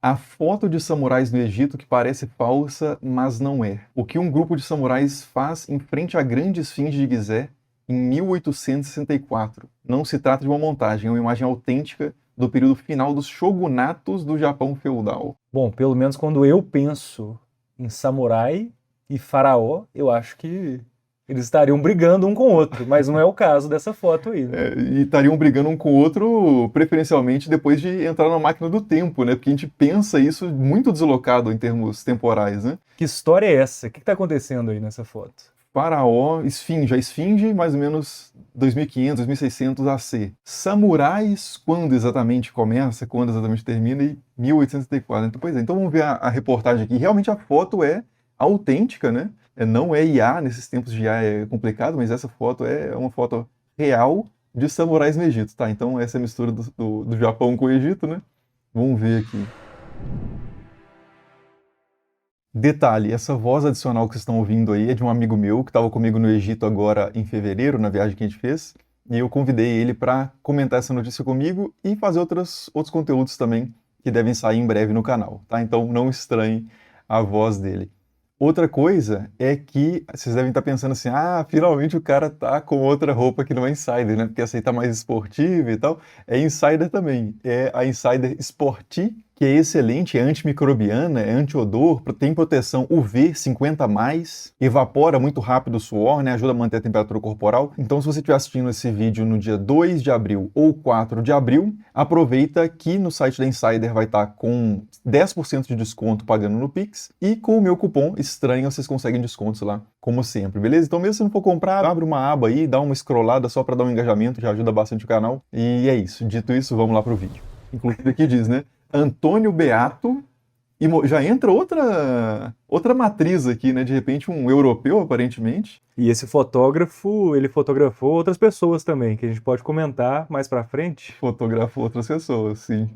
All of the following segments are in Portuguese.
A foto de samurais no Egito que parece falsa, mas não é. O que um grupo de samurais faz em frente à grande esfinge de Gizé em 1864. Não se trata de uma montagem, é uma imagem autêntica do período final dos shogunatos do Japão feudal. Bom, pelo menos quando eu penso em samurai e faraó, eu acho que eles estariam brigando um com o outro, mas não é o caso dessa foto aí, né? E estariam brigando um com o outro, preferencialmente depois de entrar na máquina do tempo, né? Porque a gente pensa isso muito deslocado em termos temporais, né? Que história é essa? O que está acontecendo aí nessa foto? Faraó, Esfinge. A Esfinge, mais ou menos 2500, 2600 AC. Samurais, quando exatamente começa, quando exatamente termina, e 1864. Então, pois é, então vamos ver a reportagem aqui. Realmente a foto é autêntica, né? Não é IA, nesses tempos de IA é complicado, mas essa foto é uma foto real de samurais no Egito, tá? Então essa é a mistura do Japão com o Egito, né? Vamos ver aqui. Detalhe, essa voz adicional que vocês estão ouvindo aí é de um amigo meu que estava comigo no Egito agora em fevereiro, na viagem que a gente fez, e eu convidei ele para comentar essa notícia comigo e fazer outros conteúdos também que devem sair em breve no canal, tá? Então não estranhe a voz dele. Outra coisa é que vocês devem estar pensando assim, finalmente o cara tá com outra roupa que não é Insider, né? Porque essa aí tá mais esportiva e tal. É Insider também. É a Insider Sporty, que é excelente, é antimicrobiana, é anti-odor, tem proteção UV 50+, evapora muito rápido o suor, né? Ajuda a manter a temperatura corporal. Então, se você estiver assistindo esse vídeo no dia 2 de abril ou 4 de abril, aproveita que no site da Insider vai estar com 10% de desconto pagando no Pix, e com o meu cupom estranho vocês conseguem descontos lá, como sempre, beleza? Então mesmo se não for comprar, abre uma aba aí, dá uma scrollada só para dar um engajamento, já ajuda bastante o canal. E é isso, dito isso, vamos lá pro vídeo. Inclusive aqui diz, né? Antônio Beato, e já entra outra matriz aqui, né? De repente um europeu, aparentemente. E esse fotógrafo, ele fotografou outras pessoas também, que a gente pode comentar mais pra frente. Fotografou outras pessoas, sim.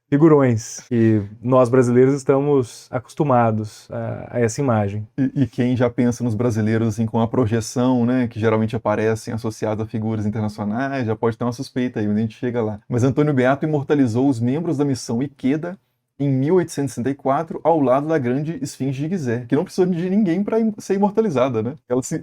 Figurões, que nós brasileiros estamos acostumados a essa imagem. E quem já pensa nos brasileiros assim, com a projeção, né, que geralmente aparecem associados a figuras internacionais, já pode ter uma suspeita aí, onde a gente chega lá. Mas Antônio Beato imortalizou os membros da missão Ikeda em 1864, ao lado da grande esfinge de Gizé, que não precisou de ninguém para ser imortalizada, né?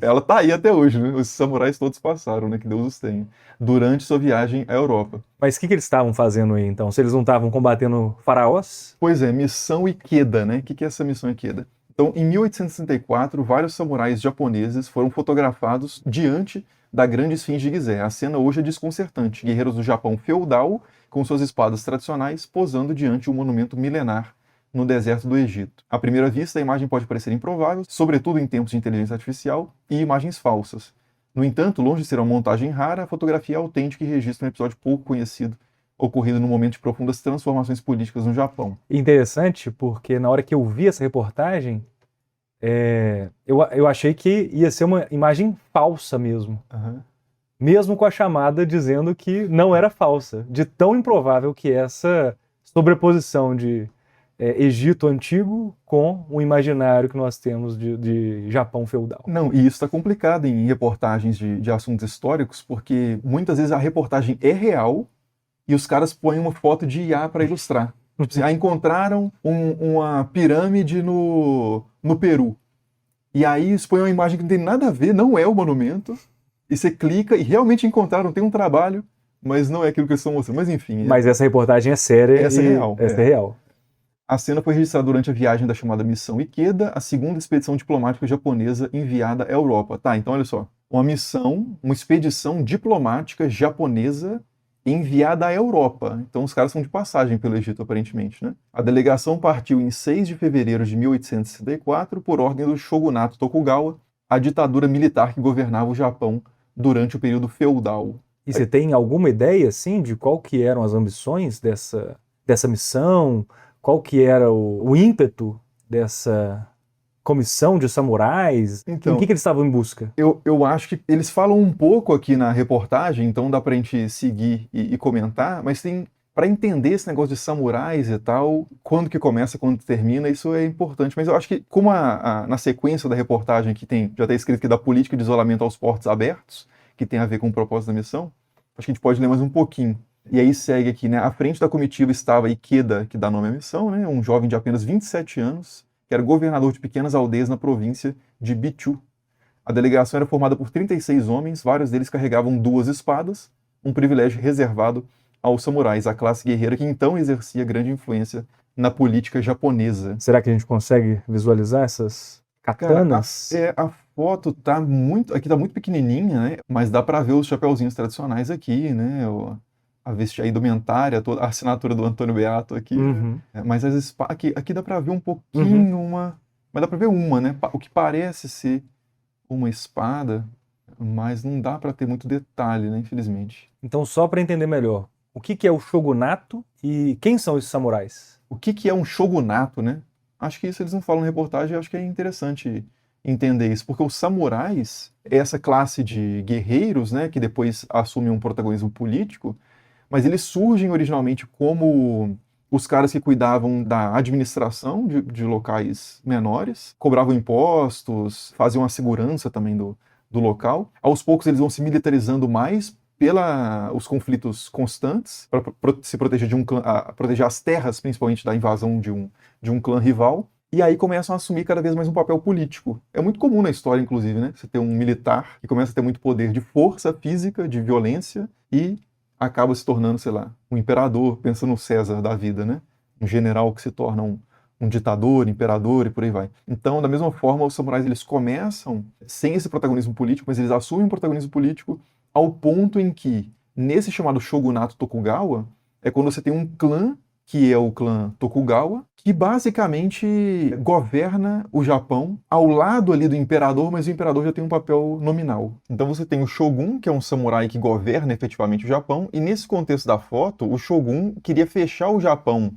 Ela tá aí até hoje, né? Os samurais todos passaram, né? Que Deus os tenha, durante sua viagem à Europa. Mas o que eles estavam fazendo aí, então? Se eles não estavam combatendo faraós? Pois é, missão Ikeda, né? O que é essa missão Ikeda? Então, em 1864, vários samurais japoneses foram fotografados diante da grande esfinge de Gizé. A cena hoje é desconcertante. Guerreiros do Japão feudal, com suas espadas tradicionais, posando diante um monumento milenar no deserto do Egito. À primeira vista, a imagem pode parecer improvável, sobretudo em tempos de inteligência artificial e imagens falsas. No entanto, longe de ser uma montagem rara, a fotografia é autêntica e registra um episódio pouco conhecido, ocorrido no momento de profundas transformações políticas no Japão. Interessante, porque na hora que eu vi essa reportagem, eu achei que ia ser uma imagem falsa mesmo. Uhum. Mesmo com a chamada dizendo que não era falsa, de tão improvável que essa sobreposição de Egito antigo com o imaginário que nós temos de Japão feudal. Não, e isso está complicado em reportagens de assuntos históricos, porque muitas vezes a reportagem é real e os caras põem uma foto de IA para ilustrar. Tipo assim, encontraram uma pirâmide no Peru. E aí eles põem uma imagem que não tem nada a ver, não é o monumento. E você clica e realmente encontraram, tem um trabalho, mas não é aquilo que eles estão mostrando. Mas enfim. Mas essa reportagem é séria. Essa é real. Essa é real. A cena foi registrada durante a viagem da chamada Missão Ikeda, a segunda expedição diplomática japonesa enviada à Europa. Tá, então olha só. Uma expedição diplomática japonesa enviada à Europa. Então os caras são de passagem pelo Egito, aparentemente, né? A delegação partiu em 6 de fevereiro de 1864 por ordem do shogunato Tokugawa, a ditadura militar que governava o Japão durante o período feudal. E você tem alguma ideia, assim, de qual que eram as ambições dessa missão? Qual que era o ímpeto dessa comissão de samurais? Então, o que eles estavam em busca? Eu acho que eles falam um pouco aqui na reportagem, então dá pra gente seguir e comentar, mas tem, para entender esse negócio de samurais e tal, quando que começa, quando termina, isso é importante. Mas eu acho que, como na sequência da reportagem que já está escrito aqui da política de isolamento aos portos abertos, que tem a ver com o propósito da missão, acho que a gente pode ler mais um pouquinho. E aí segue aqui, né? À frente da comitiva estava Ikeda, que dá nome à missão, né? Um jovem de apenas 27 anos, que era governador de pequenas aldeias na província de Bichu. A delegação era formada por 36 homens, vários deles carregavam 2 espadas, um privilégio reservado aos samurais, a classe guerreira que então exercia grande influência na política japonesa. Será que a gente consegue visualizar essas katanas? Cara, a foto tá muito, aqui tá muito pequenininha, né? Mas dá para ver os chapeuzinhos tradicionais aqui, né? A indumentária, a assinatura do Antônio Beato aqui. Uhum. Mas aqui dá para ver um pouquinho mas dá para ver uma, né? O que parece ser uma espada, mas não dá para ter muito detalhe, né? Infelizmente. Então, só para entender melhor, o que é o shogunato e quem são esses samurais? O que é um shogunato, né? Acho que isso eles não falam na reportagem, acho que é interessante entender isso, porque os samurais é essa classe de guerreiros, né, que depois assumem um protagonismo político, mas eles surgem originalmente como os caras que cuidavam da administração de locais menores, cobravam impostos, faziam a segurança também do local. Aos poucos eles vão se militarizando mais os conflitos constantes, para se proteger de um clã, proteger as terras, principalmente da invasão de um clã rival. E aí começam a assumir cada vez mais um papel político. É muito comum na história, inclusive, né? Você ter um militar que começa a ter muito poder de força física, de violência, e acaba se tornando, sei lá, um imperador, pensa no César da vida, né? Um general que se torna um ditador, imperador e por aí vai. Então, da mesma forma, os samurais eles começam sem esse protagonismo político, mas eles assumem um protagonismo político ao ponto em que, nesse chamado Shogunato Tokugawa, é quando você tem um clã, que é o clã Tokugawa, que basicamente governa o Japão ao lado ali do imperador, mas o imperador já tem um papel nominal. Então você tem o Shogun, que é um samurai que governa efetivamente o Japão, e nesse contexto da foto, o Shogun queria fechar o Japão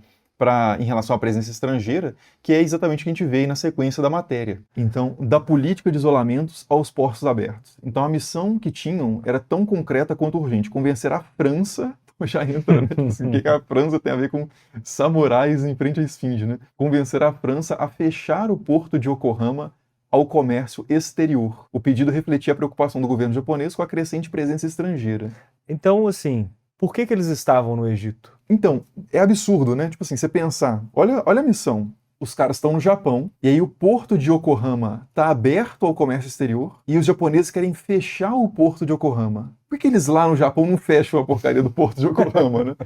em relação à presença estrangeira, que é exatamente o que a gente vê aí na sequência da matéria. Então, da política de isolamentos aos portos abertos. Então, a missão que tinham era tão concreta quanto urgente, convencer a França, já entra, né? Assim, o que a França tem a ver com samurais em frente à esfinge, né? Convencer a França a fechar o porto de Yokohama ao comércio exterior. O pedido refletia a preocupação do governo japonês com a crescente presença estrangeira. Então, assim, por que eles estavam no Egito? Então, é absurdo, né? Tipo assim, você pensar, olha a missão. Os caras estão no Japão, e aí o porto de Yokohama está aberto ao comércio exterior, e os japoneses querem fechar o porto de Yokohama. Por que eles lá no Japão não fecham a porcaria do porto de Yokohama, né?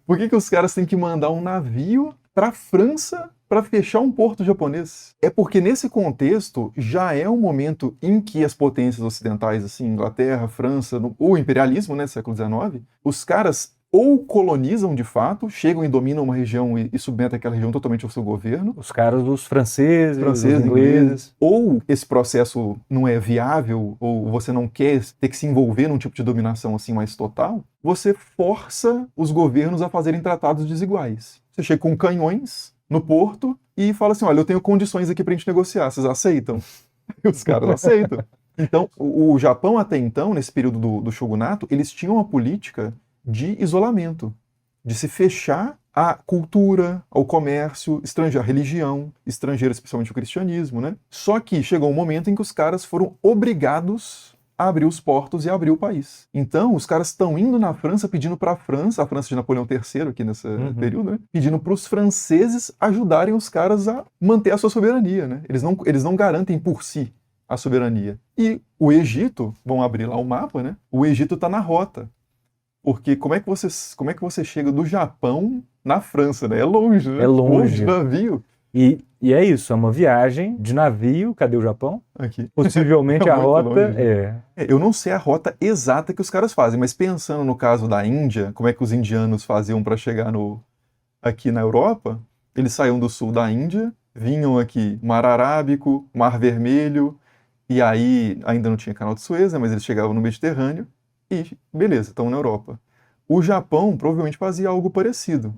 Por que os caras têm que mandar um navio para a França para fechar um porto japonês? É porque nesse contexto já é um momento em que as potências ocidentais, assim, Inglaterra, França, o imperialismo, né, século XIX, os caras ou colonizam de fato, chegam e dominam uma região e submetem aquela região totalmente ao seu governo. Os caras dos franceses, os ingleses. Ou esse processo não é viável, ou você não quer ter que se envolver num tipo de dominação assim mais total, você força os governos a fazerem tratados desiguais. Você chega com canhões no porto e fala assim, olha, eu tenho condições aqui pra gente negociar, vocês aceitam? E os caras aceitam. Então, o Japão até então, nesse período do shogunato, eles tinham uma política de isolamento, de se fechar à cultura, ao comércio estrangeiro, à religião estrangeira, especialmente o cristianismo, né? Só que chegou um momento em que os caras foram obrigados a abrir os portos e a abrir o país. Então, os caras estão indo na França, pedindo para a França de Napoleão III, aqui nesse período, né? Pedindo para os franceses ajudarem os caras a manter a sua soberania, né? Eles não garantem por si a soberania. E o Egito, vão abrir lá o mapa, né? O Egito está na rota. Porque como é que você chega do Japão na França, né? É longe, né? É longe. De navio. E é isso, é uma viagem de navio. Cadê o Japão? Aqui. Possivelmente a rota longe, eu não sei a rota exata que os caras fazem, mas pensando no caso da Índia, como é que os indianos faziam para chegar aqui na Europa, eles saíam do sul da Índia, vinham aqui Mar Arábico, Mar Vermelho, e aí ainda não tinha Canal de Suez, né? Mas eles chegavam no Mediterrâneo, e beleza, estão na Europa. O Japão provavelmente fazia algo parecido.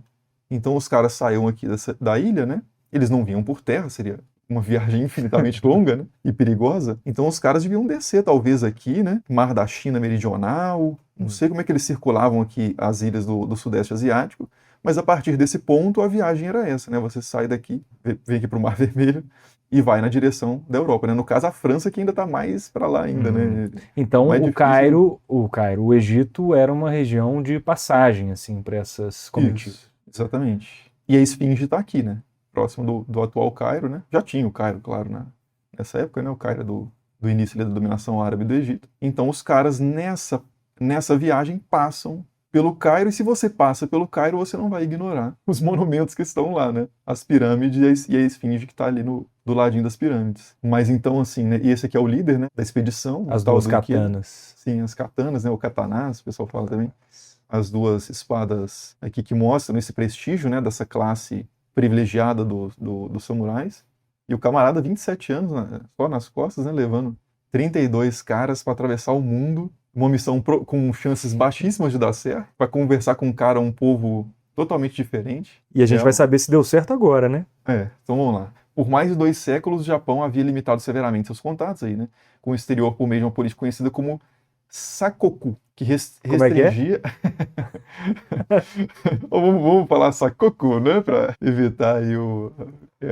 Então os caras saíam aqui da ilha, né? Eles não vinham por terra, seria uma viagem infinitamente longa, né? E perigosa. Então os caras deviam descer, talvez aqui, né? Mar da China Meridional. Não sei como é que eles circulavam aqui as ilhas do Sudeste Asiático, Mas a partir desse ponto, a viagem era essa, né? Você sai daqui, vem aqui para o Mar Vermelho e vai na direção da Europa, né? No caso, a França que ainda está mais para lá ainda, né? Então, Mais o difícil. o Egito era uma região de passagem, assim, para essas comitivas. Isso, exatamente. E a Esfinge está aqui, né? Próximo do atual Cairo, né? Já tinha o Cairo, claro, nessa época, né? O Cairo do início da dominação árabe do Egito. Então, os caras nessa viagem passam pelo Cairo, e se você passa pelo Cairo, você não vai ignorar os monumentos que estão lá, né? As pirâmides e a Esfinge que está ali do ladinho das pirâmides. Mas então, assim, né? E esse aqui é o líder, né? Da expedição. As duas katanas. Sim, as katanas, né? O katanás, o pessoal fala também. As duas espadas aqui que mostram esse prestígio, né? Dessa classe privilegiada dos samurais. E o camarada, 27 anos, né, só nas costas, né? Levando 32 caras para atravessar o mundo. Uma missão com chances baixíssimas de dar certo, para conversar com um cara, um povo totalmente diferente. E a gente vai saber se deu certo agora, né? Então vamos lá. Por mais de 2 séculos, o Japão havia limitado severamente seus contatos aí, né? Com o exterior por meio de uma política conhecida como Sakoku, que restringia... vamos falar Sakoku, né? Para evitar aí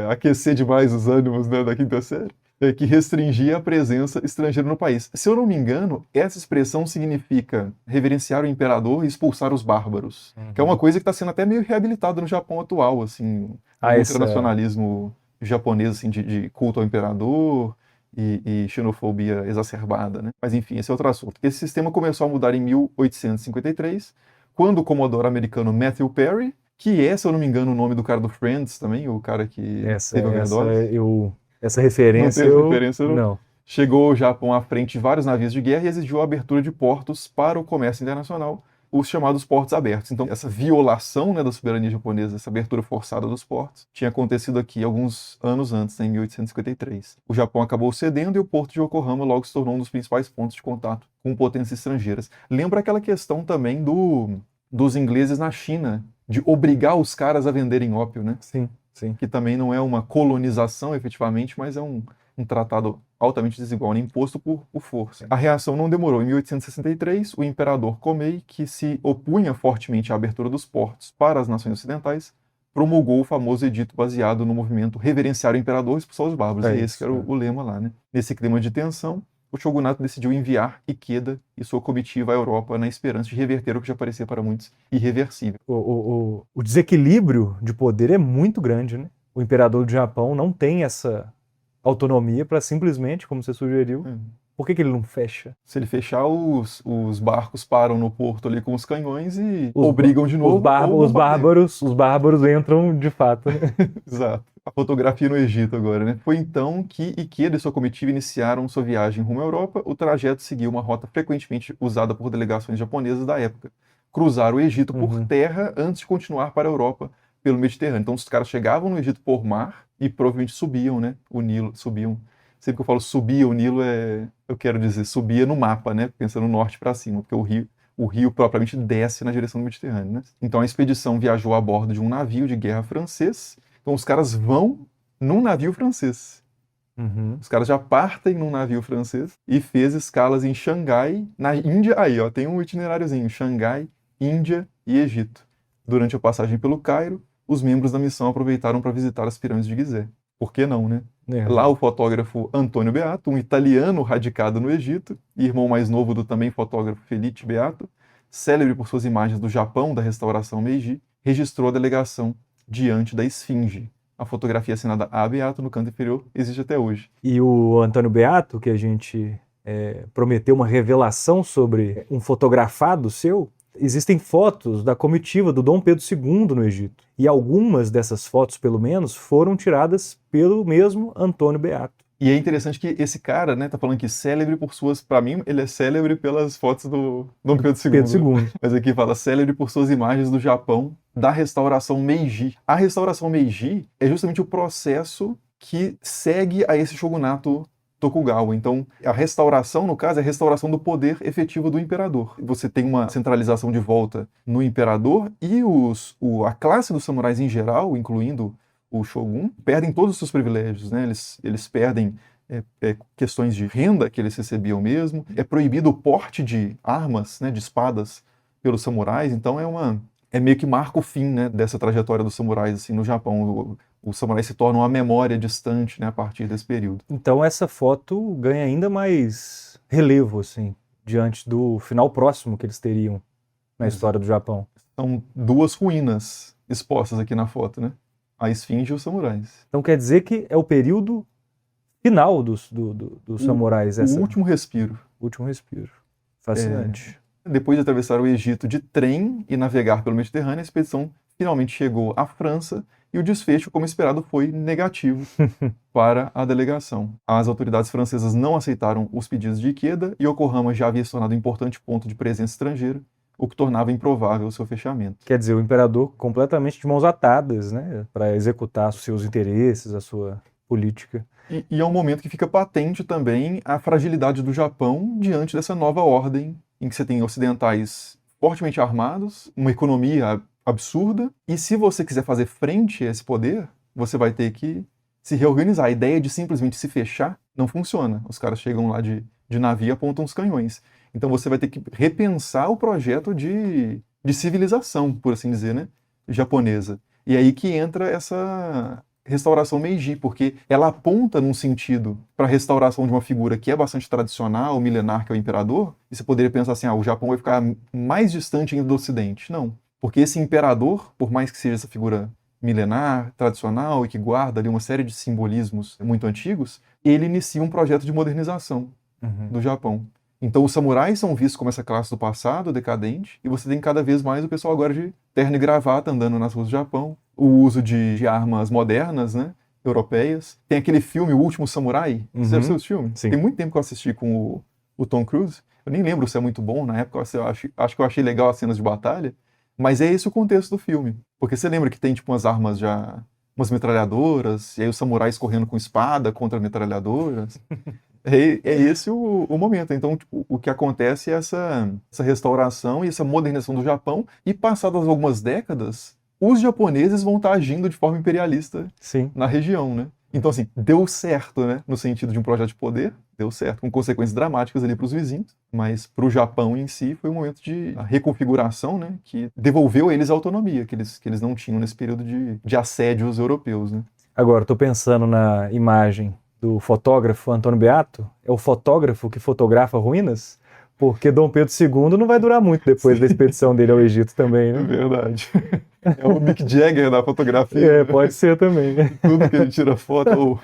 aquecer demais os ânimos, né, da quinta série. Que restringia a presença estrangeira no país. Se eu não me engano, essa expressão significa reverenciar o imperador e expulsar os bárbaros, que é uma coisa que está sendo até meio reabilitada no Japão atual, assim, o ultranacionalismo japonês, assim, de culto ao imperador e xenofobia exacerbada, né? Mas enfim, esse é outro assunto. Esse sistema começou a mudar em 1853, quando o comodoro americano Matthew Perry, que é, se eu não me engano, o nome do cara do Friends também, o cara que teve overdose. Essa referência não. Chegou ao Japão à frente de vários navios de guerra e exigiu a abertura de portos para o comércio internacional, os chamados portos abertos. Então, essa violação, né, da soberania japonesa, essa abertura forçada dos portos, tinha acontecido aqui alguns anos antes, né, em 1853. O Japão acabou cedendo e o porto de Yokohama logo se tornou um dos principais pontos de contato com potências estrangeiras. Lembra aquela questão também dos ingleses na China, de obrigar os caras a venderem ópio, né? Sim. Que também não é uma colonização efetivamente, mas é um tratado altamente desigual, né? Imposto por força. A reação não demorou. Em 1863, o imperador Komei, que se opunha fortemente à abertura dos portos para as nações ocidentais, promulgou o famoso edito baseado no movimento reverenciar o imperador e expulsar os bárbaros. E esse que era o lema lá, né? Nesse clima de tensão, o shogunato decidiu enviar Ikeda e sua comitiva à Europa na esperança de reverter o que já parecia para muitos irreversível. O desequilíbrio de poder é muito grande, né? O imperador do Japão não tem essa autonomia para simplesmente, como você sugeriu, por que ele não fecha? Se ele fechar, os barcos param no porto ali com os canhões e obrigam de novo. Os bárbaros entram de fato. Né? Exato. A fotografia no Egito agora, né? Foi então que Ikeda e sua comitiva iniciaram sua viagem rumo à Europa. O trajeto seguiu uma rota frequentemente usada por delegações japonesas da época. Cruzar o Egito por terra antes de continuar para a Europa pelo Mediterrâneo. Então os caras chegavam no Egito por mar e provavelmente subiam, né? O Nilo, subiam. Sempre que eu falo subia o Nilo, eu quero dizer subia no mapa, né? Pensando norte para cima, porque o rio propriamente desce na direção do Mediterrâneo, né? Então a expedição viajou a bordo de um navio de guerra francês. Então os caras vão num navio francês. Os caras já partem num navio francês e fez escalas em Xangai, na Índia. Aí, ó, tem um itineráriozinho: Xangai, Índia e Egito. Durante a passagem pelo Cairo, os membros da missão aproveitaram para visitar as pirâmides de Gizé. Por que não, né? Lá o fotógrafo Antônio Beato, um italiano radicado no Egito, e irmão mais novo do também fotógrafo Felice Beato, célebre por suas imagens do Japão da restauração Meiji, registrou a delegação diante da Esfinge. A fotografia assinada A. Beato no canto inferior existe até hoje. E o Antônio Beato, que a gente prometeu uma revelação sobre um fotografado seu, existem fotos da comitiva do Dom Pedro II no Egito. E algumas dessas fotos, pelo menos, foram tiradas pelo mesmo Antônio Beato. E é interessante que esse cara, né, tá falando que célebre por suas... Para mim, ele é célebre pelas fotos do Dom Pedro II. Pedro II. Mas aqui fala célebre por suas imagens do Japão da restauração Meiji. A restauração Meiji é justamente o processo que segue a esse shogunato Tokugawa. Então, a restauração, no caso, é a restauração do poder efetivo do imperador. Você tem uma centralização de volta no imperador e a classe dos samurais em geral, incluindo o shogun, perdem todos os seus privilégios, né? Eles perdem questões de renda que eles recebiam mesmo. É proibido o porte de armas, né, de espadas, pelos samurais. Então, é uma é meio que marca o fim, né, dessa trajetória dos samurais assim, no Japão. Os samurais se tornam uma memória distante, né, a partir desse período. Então essa foto ganha ainda mais relevo, assim, diante do final próximo que eles teriam na história do Japão. São duas ruínas expostas aqui na foto, né? A esfinge e os samurais. Então quer dizer que é o período final dos samurais, O último respiro. último respiro. Fascinante. Depois de atravessar o Egito de trem e navegar pelo Mediterrâneo, a expedição finalmente chegou à França e o desfecho, como esperado, foi negativo para a delegação. As autoridades francesas não aceitaram os pedidos de Ikeda e Yokohama já havia se tornado um importante ponto de presença estrangeira, o que tornava improvável o seu fechamento. Quer dizer, o imperador completamente de mãos atadas, né, para executar os seus interesses, a sua política. E é um momento que fica patente também a fragilidade do Japão diante dessa nova ordem, em que você tem ocidentais fortemente armados, uma economia absurda, e se você quiser fazer frente a esse poder, você vai ter que se reorganizar. A ideia de simplesmente se fechar não funciona. Os caras chegam lá de navio e apontam os canhões. Então você vai ter que repensar o projeto de civilização, por assim dizer, né, japonesa. E aí que entra essa restauração Meiji, porque ela aponta num sentido para a restauração de uma figura que é bastante tradicional, milenar, que é o imperador, e você poderia pensar assim, o Japão vai ficar mais distante ainda do Ocidente. Não, porque esse imperador, por mais que seja essa figura milenar, tradicional e que guarda ali uma série de simbolismos muito antigos, ele inicia um projeto de modernização do Japão. Então os samurais são vistos como essa classe do passado, decadente, e você tem cada vez mais o pessoal agora de terno e gravata andando nas ruas do Japão, o uso de armas modernas, né, europeias. Tem aquele filme O Último Samurai, você já assistiu esse filme? Sim. Tem muito tempo que eu assisti com o Tom Cruise, eu nem lembro se é muito bom, na época eu acho que eu achei legal as cenas de batalha, mas é esse o contexto do filme, porque você lembra que tem tipo umas armas já, umas metralhadoras, e aí os samurais correndo com espada contra metralhadoras. É esse o momento. Então, tipo, o que acontece é essa restauração e essa modernização do Japão, e passadas algumas décadas, os japoneses vão estar agindo de forma imperialista Sim. na região, né? Então, assim, deu certo, né? No sentido de um projeto de poder, deu certo, com consequências dramáticas ali para os vizinhos, mas para o Japão em si foi um momento de reconfiguração, né? Que devolveu a eles a autonomia que eles não tinham nesse período de assédios europeus, né? Agora, estou pensando na imagem do fotógrafo Antônio Beato. É o fotógrafo que fotografa ruínas? Porque Dom Pedro II não vai durar muito depois da expedição dele ao Egito também, né? É verdade. É o Mick Jagger da fotografia. Pode ser também. Tudo que ele tira foto,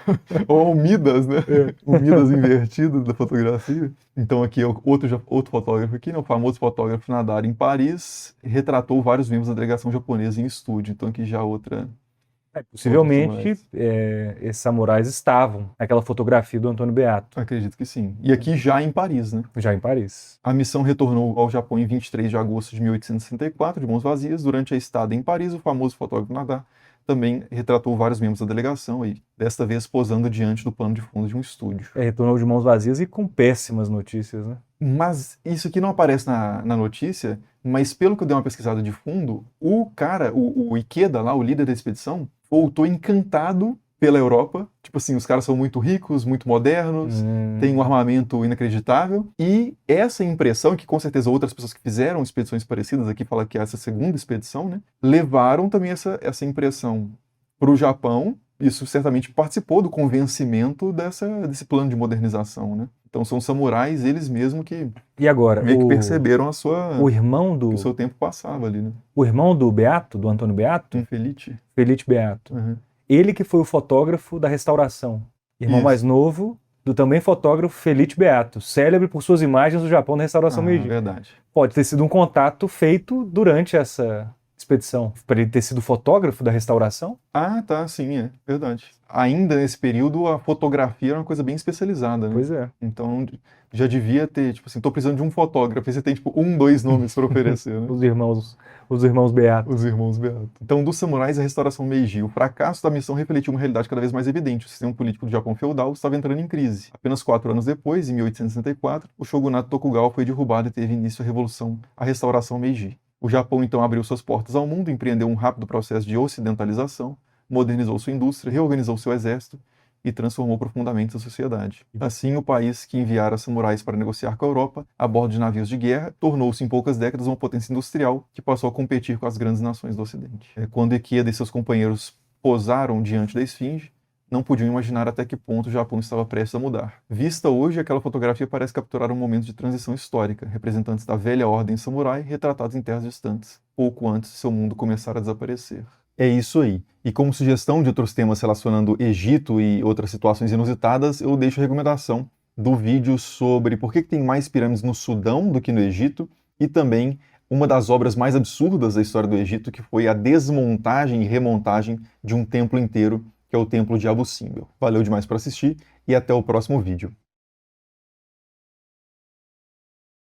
ou o Midas, né? O Midas invertido da fotografia. Então aqui é outro fotógrafo aqui, né? O famoso fotógrafo Nadar em Paris, retratou vários membros da delegação japonesa em estúdio. Então aqui já outra... Possivelmente, esses samurais estavam naquela fotografia do Antônio Beato. Acredito que sim. E aqui já em Paris, né? Já em Paris. A missão retornou ao Japão em 23 de agosto de 1864, de mãos vazias. Durante a estada em Paris, o famoso fotógrafo Nadar também retratou vários membros da delegação, e desta vez posando diante do plano de fundo de um estúdio. Retornou de mãos vazias e com péssimas notícias, né? Mas isso aqui não aparece na notícia, mas pelo que eu dei uma pesquisada de fundo, o cara, o Ikeda lá, o líder da expedição, voltou encantado pela Europa. Tipo assim, os caras são muito ricos, muito modernos, têm um armamento inacreditável. E essa impressão, que com certeza outras pessoas que fizeram expedições parecidas, aqui fala que é essa segunda expedição, né, levaram também essa impressão para o Japão. Isso certamente participou do convencimento desse plano de modernização, né? Então são samurais eles mesmos que e agora, meio que perceberam o irmão que o seu tempo passava ali, né? O irmão do Beato, do Antônio Beato? Felice Beato. Uhum. Ele que foi o fotógrafo da restauração. Irmão Isso. mais novo do também fotógrafo Felice Beato, célebre por suas imagens do Japão na restauração Meiji. Verdade. Pode ter sido um contato feito durante essa expedição, para ele ter sido fotógrafo da restauração? Tá, sim, é verdade. Ainda nesse período, a fotografia era uma coisa bem especializada, né? Pois é. Então, já devia ter, tipo assim, tô precisando de um fotógrafo, e você tem, tipo, 2 nomes para oferecer, né? Os irmãos Beato. Os irmãos Beato. Então, dos samurais, a restauração Meiji. O fracasso da missão refletiu uma realidade cada vez mais evidente. O sistema político do Japão feudal estava entrando em crise. Apenas 4 anos depois, em 1864, o shogunato Tokugawa foi derrubado e teve início a restauração Meiji. O Japão, então, abriu suas portas ao mundo, empreendeu um rápido processo de ocidentalização, modernizou sua indústria, reorganizou seu exército e transformou profundamente a sociedade. Assim, o país que enviara samurais para negociar com a Europa a bordo de navios de guerra tornou-se em poucas décadas uma potência industrial que passou a competir com as grandes nações do Ocidente. Quando Ikeda e seus companheiros posaram diante da esfinge, não podiam imaginar até que ponto o Japão estava prestes a mudar. Vista hoje, aquela fotografia parece capturar um momento de transição histórica, representantes da velha ordem samurai retratados em terras distantes, pouco antes de seu mundo começar a desaparecer. É isso aí. E como sugestão de outros temas relacionando Egito e outras situações inusitadas, eu deixo a recomendação do vídeo sobre por que tem mais pirâmides no Sudão do que no Egito, e também uma das obras mais absurdas da história do Egito, que foi a desmontagem e remontagem de um templo inteiro, que é o Templo de Abu Simbel. Valeu demais por assistir e até o próximo vídeo.